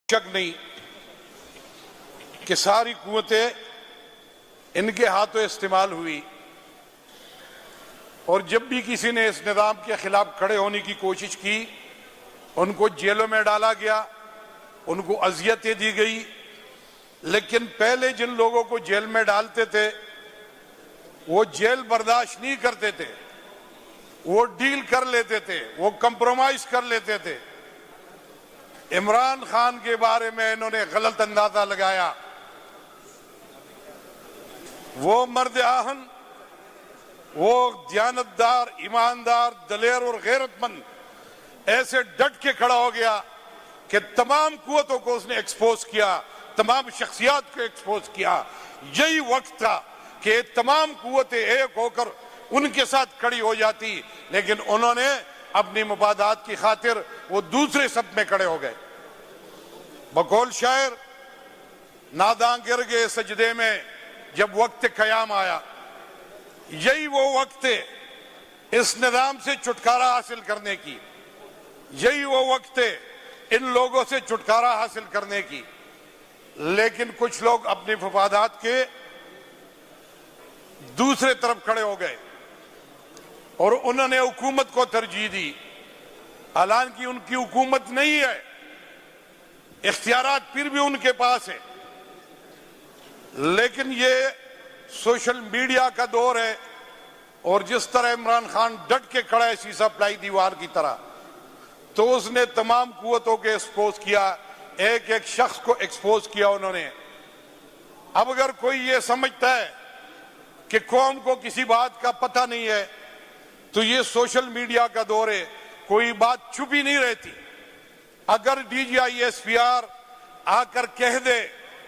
شک نہیں کہ ساری قوتیں ان کے ہاتھوں استعمال ہوئی، اور جب بھی کسی نے اس نظام کے خلاف کھڑے ہونے کی کوشش کی ان کو جیلوں میں ڈالا گیا، ان کو اذیتیں دی گئی۔ لیکن پہلے جن لوگوں کو جیل میں ڈالتے تھے وہ جیل برداشت نہیں کرتے تھے، وہ ڈیل کر لیتے تھے، وہ کمپرومائز کر لیتے تھے۔ عمران خان کے بارے میں انہوں نے غلط اندازہ لگایا۔ وہ مرد آہن، وہ دیانتدار، ایماندار، دلیر اور غیرت مند ایسے ڈٹ کے کھڑا ہو گیا کہ تمام قوتوں کو اس نے ایکسپوز کیا، تمام شخصیات کو ایکسپوز کیا۔ یہی وقت تھا کہ تمام قوتیں ایک ہو کر ان کے ساتھ کھڑی ہو جاتی، لیکن انہوں نے اپنی مفادات کی خاطر وہ دوسرے صف میں کھڑے ہو گئے۔ بقول شاعر، ناداں گر گئے سجدے میں جب وقت قیام آیا۔ یہی وہ وقت ہے اس نظام سے چھٹکارا حاصل کرنے کی، یہی وہ وقت ہے ان لوگوں سے چھٹکارا حاصل کرنے کی۔ لیکن کچھ لوگ اپنے مفادات کے دوسرے طرف کھڑے ہو گئے اور انہوں نے حکومت کو ترجیح دی، حالانکہ ان کی حکومت نہیں ہے، اختیارات پھر بھی ان کے پاس ہے۔ لیکن یہ سوشل میڈیا کا دور ہے، اور جس طرح عمران خان ڈٹ کے کھڑا ہے سیسا پلائی دیوار کی طرح، تو اس نے تمام قوتوں کو ایکسپوز کیا، ایک ایک شخص کو ایکسپوز کیا انہوں نے۔ اب اگر کوئی یہ سمجھتا ہے کہ قوم کو کسی بات کا پتہ نہیں ہے، تو یہ سوشل میڈیا کا دور ہے، کوئی بات چھپی نہیں رہتی۔ اگر D G I S P R آ کر کہہ دے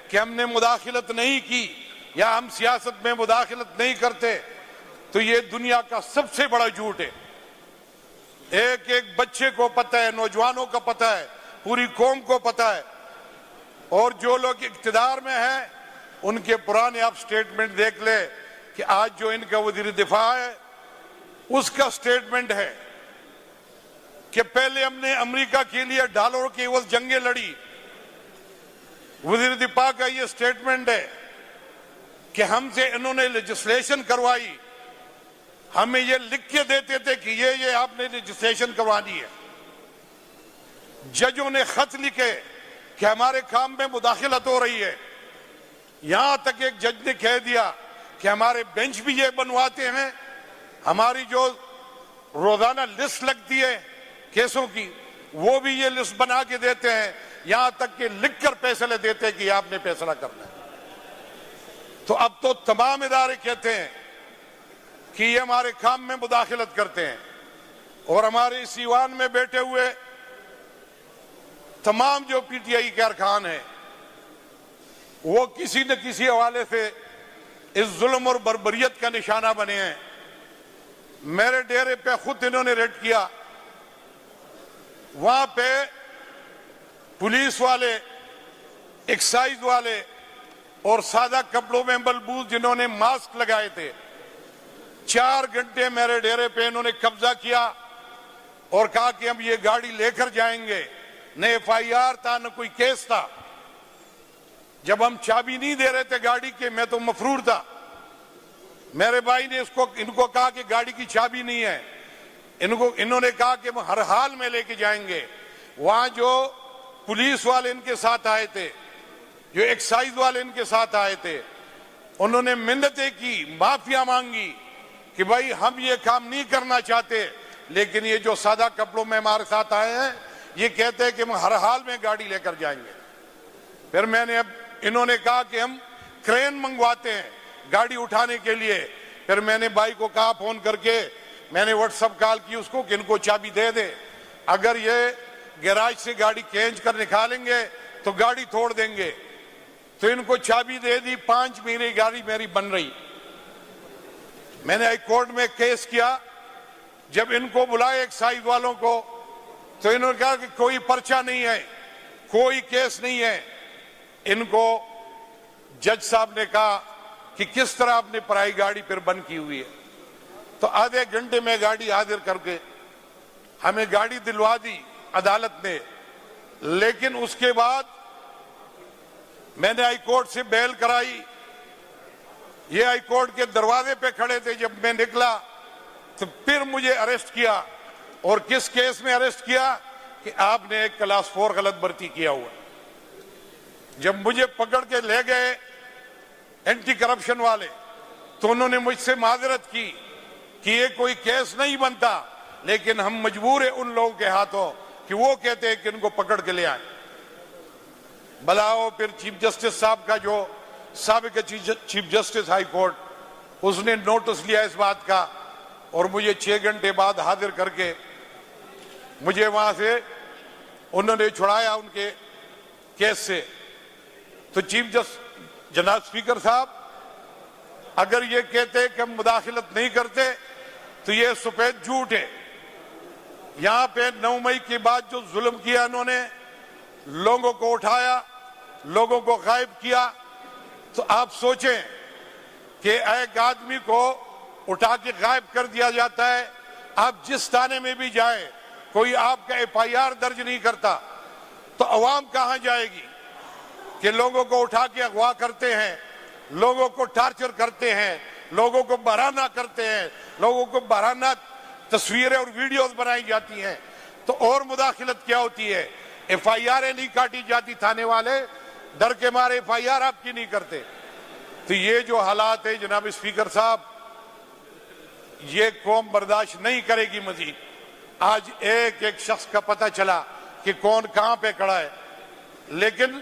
کہ ہم نے مداخلت نہیں کی یا ہم سیاست میں مداخلت نہیں کرتے، تو یہ دنیا کا سب سے بڑا جھوٹ ہے۔ ایک ایک بچے کو پتہ ہے، نوجوانوں کو پتہ ہے، پوری قوم کو پتہ ہے۔ اور جو لوگ اقتدار میں ہیں ان کے پرانے آپ سٹیٹمنٹ دیکھ لے کہ آج جو ان کا وزیر دفاع ہے اس کا سٹیٹمنٹ ہے کہ پہلے ہم نے امریکہ کے لیے ڈالر کی عوض جنگیں لڑی۔ وزیر دفاع کا یہ سٹیٹمنٹ ہے کہ ہم سے انہوں نے لیجسلیشن کروائی، ہمیں یہ لکھ کے دیتے تھے کہ یہ آپ نے لیجسلیشن کروانی ہے۔ ججوں نے خط لکھے کہ ہمارے کام میں مداخلت ہو رہی ہے، یہاں تک ایک جج نے کہہ دیا کہ ہمارے بینچ بھی یہ بنواتے ہیں، ہماری جو روزانہ لسٹ لگتی ہے کیسوں کی وہ بھی یہ لسٹ بنا کے دیتے ہیں، یہاں تک کہ لکھ کر فیصلے دیتے ہیں کہ آپ نے فیصلہ کرنا ہے۔ تو اب تو تمام ادارے کہتے ہیں کہ یہ ہمارے کام میں مداخلت کرتے ہیں، اور ہمارے اس ایوان میں بیٹھے ہوئے تمام جو پی ٹی آئی کے ارکان ہیں وہ کسی نہ کسی حوالے سے اس ظلم اور بربریت کا نشانہ بنے ہیں۔ میرے ڈیرے پہ خود انہوں نے ریڈ کیا، وہاں پہ پولیس والے، ایکسائز والے اور سادہ کپڑوں میں ملبوس جنہوں نے ماسک لگائے تھے، 4 گھنٹے میرے ڈیرے پہ انہوں نے قبضہ کیا اور کہا کہ ہم یہ گاڑی لے کر جائیں گے۔ نہ ایف آئی آر تھا نہ کوئی کیس تھا۔ جب ہم چابی نہیں دے رہے تھے گاڑی کے، میں تو مفرور تھا، میرے بھائی نے ان کو کہا کہ گاڑی کی چابی نہیں ہے، انہوں نے کہا کہ ہم ہر حال میں لے کے جائیں گے۔ وہاں جو پولیس والے ان کے ساتھ آئے تھے، جو ایکسائز والے ان کے ساتھ آئے تھے، انہوں نے منتیں کی، معافیا مانگی کہ بھائی ہم یہ کام نہیں کرنا چاہتے، لیکن یہ جو سادہ کپڑوں میں ہمارے ساتھ آئے ہیں یہ کہتے ہیں کہ ہم ہر حال میں گاڑی لے کر جائیں گے۔ پھر انہوں نے کہا کہ ہم کرین منگواتے ہیں گاڑی اٹھانے کے لیے۔ پھر میں نے بھائی کو کہا فون کر کے، میں نے واٹس ایپ کال کی اس کو کہ ان کو چابی دے دے، اگر یہ گیراج سے گاڑی کھینچ کر نکالیں گے تو گاڑی توڑ دیں گے۔ تو ان کو چابی دے دی، 5 مہینے گاڑی میری بن رہی۔ میں نے ہائی کورٹ میں کیس کیا، جب ان کو بلائے ایکسائز والوں کو تو انہوں نے کہا کہ کوئی پرچہ نہیں ہے، کوئی کیس نہیں ہے۔ ان کو جج صاحب نے کہا کہ کس طرح آپ نے پرائی گاڑی پھر بند کی ہوئی ہے، تو آدھے گھنٹے میں گاڑی حاضر کر کے ہمیں گاڑی دلوا دی عدالت نے۔ لیکن اس کے بعد میں نے ہائی کورٹ سے بیل کرائی. یہ ہائی کورٹ کے دروازے پہ کھڑے تھے. جب میں نکلا تو پھر مجھے اریسٹ کیا. اور کس کیس میں اریسٹ کیا؟ کہ آپ نے ایک کلاس 4 غلط بھرتی کیا ہوا. جب مجھے پکڑ کے لے گئے اینٹی کرپشن والے تو انہوں نے مجھ سے معذرت کی کہ یہ کوئی کیس نہیں بنتا، لیکن ہم مجبور ہیں ان لوگوں کے ہاتھوں کہ وہ کہتے ہیں کہ ان کو پکڑ کے لے آئیں. بلاؤ پھر چیف جسٹس صاحب کا جو سابق چیف جسٹس ہائی کورٹ، اس نے نوٹس لیا اس بات کا اور مجھے 6 گھنٹے بعد حاضر کر کے مجھے وہاں سے انہوں نے چھڑایا ان کے کیس سے. تو چیف جسٹس جناب اسپیکر صاحب اگر یہ کہتے کہ ہم مداخلت نہیں کرتے تو یہ سفید جھوٹ ہے. یہاں پہ 9 مئی کے بعد جو ظلم کیا انہوں نے، لوگوں کو اٹھایا، لوگوں کو غائب کیا، تو آپ سوچیں کہ ایک آدمی کو اٹھا کے غائب کر دیا جاتا ہے. آپ جس تھانے میں بھی جائیں کوئی آپ کا FIR درج نہیں کرتا تو عوام کہاں جائے گی؟ کہ لوگوں کو اٹھا کے اغوا کرتے ہیں، لوگوں کو ٹارچر کرتے ہیں، لوگوں کو برہنہ کرتے ہیں، لوگوں کو برہنہ تصویریں اور ویڈیوز بنائی جاتی ہیں. تو اور مداخلت کیا ہوتی ہے؟ FIR نہیں کاٹی جاتی، تھانے والے ڈر کے مارے FIR آپ کی نہیں کرتے. تو یہ جو حالات ہے جناب اسپیکر صاحب، یہ قوم برداشت نہیں کرے گی مزید. آج ایک ایک شخص کا پتہ چلا کہ کون کہاں پہ کھڑا ہے. لیکن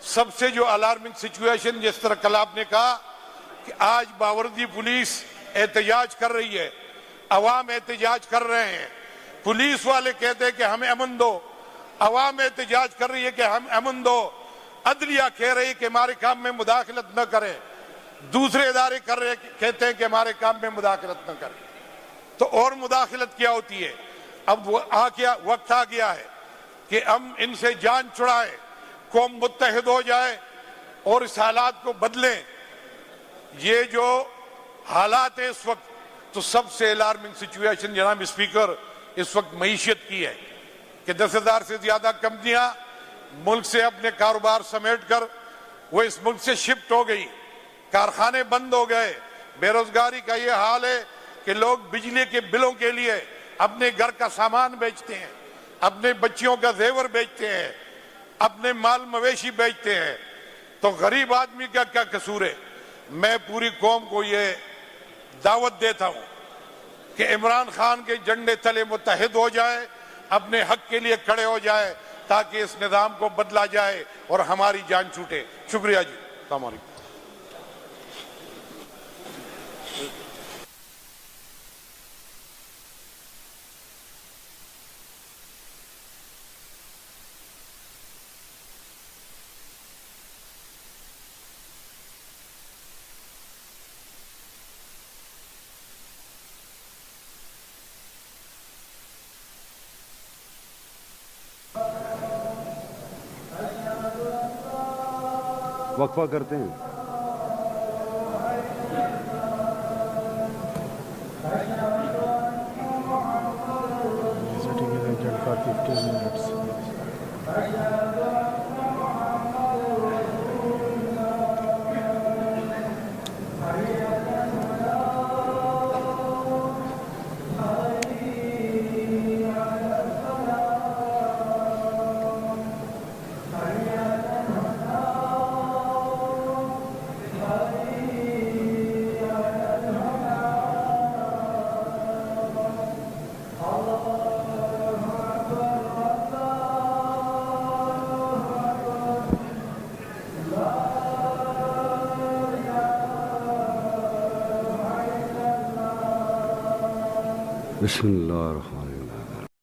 سب سے جو الارمنگ سچویشن، جس طرح کل آپ نے کہا کہ آج باوردی پولیس احتجاج کر رہی ہے، عوام احتجاج کر رہے ہیں، پولیس والے کہتے ہیں کہ ہمیں امن دو، عوام احتجاج کر رہی ہے کہ ہم امن دو، عدلیہ کہہ رہی ہے کہ ہمارے کام میں مداخلت نہ کریں، دوسرے ادارے کر رہے کہتے ہیں کہ ہمارے کام میں مداخلت نہ کریں. تو اور مداخلت کیا ہوتی ہے؟ اب وقت آ گیا ہے کہ ہم ان سے جان چھڑائیں، قوم متحد ہو جائے اور اس حالات کو بدلیں. یہ جو حالات ہیں اس وقت، تو سب سے الارمنگ سچویشن جناب اسپیکر اس وقت معیشت کی ہے کہ 10,000 سے زیادہ کمپنیاں ملک سے اپنے کاروبار سمیٹ کر وہ اس ملک سے شفٹ ہو گئی، کارخانے بند ہو گئے. بے روزگاری کا یہ حال ہے کہ لوگ بجلی کے بلوں کے لیے اپنے گھر کا سامان بیچتے ہیں، اپنے بچیوں کا زیور بیچتے ہیں، اپنے مال مویشی بیچتے ہیں. تو غریب آدمی کا کیا قصور ہے؟ میں پوری قوم کو یہ دعوت دیتا ہوں کہ عمران خان کے جھنڈے تلے متحد ہو جائے، اپنے حق کے لیے کھڑے ہو جائے تاکہ اس نظام کو بدلا جائے اور ہماری جان چھوٹے. شکریہ جی. السلام علیکم. وقفہ کرتے ہیں. بسم اللہ الرحمن